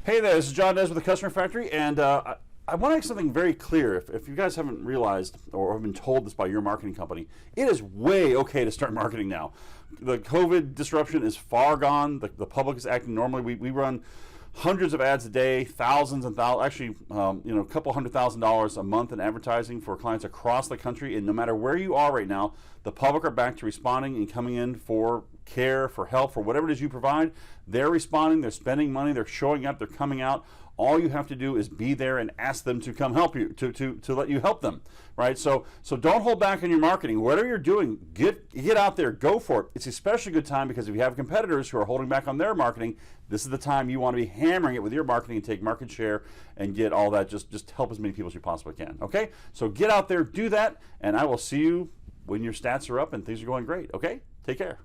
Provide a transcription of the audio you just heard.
Hey there, this is John Des with the Customer Factory, and I want to make something very clear. If you guys haven't realized or have been told this by your marketing company, it is way okay to start marketing now. The COVID disruption is far gone. The public is acting normally. We run hundreds of ads a day, thousands and thousands, actually, a couple $100,000 a month in advertising for clients across the country. And no matter where you are right now, the public are back to responding and coming in for care, for help, for whatever it is you provide. They're responding, they're spending money, they're showing up, they're coming out. All you have to do is be there and ask them to come help you, to let you help them, right? So don't hold back on your marketing. Whatever you're doing, get out there, go for it. It's especially a good time because if you have competitors who are holding back on their marketing, this is the time you want to be hammering it with your marketing and take market share and get all that, just help as many people as you possibly can, okay? So get out there, do that, and I will see you when your stats are up and things are going great, okay? Take care.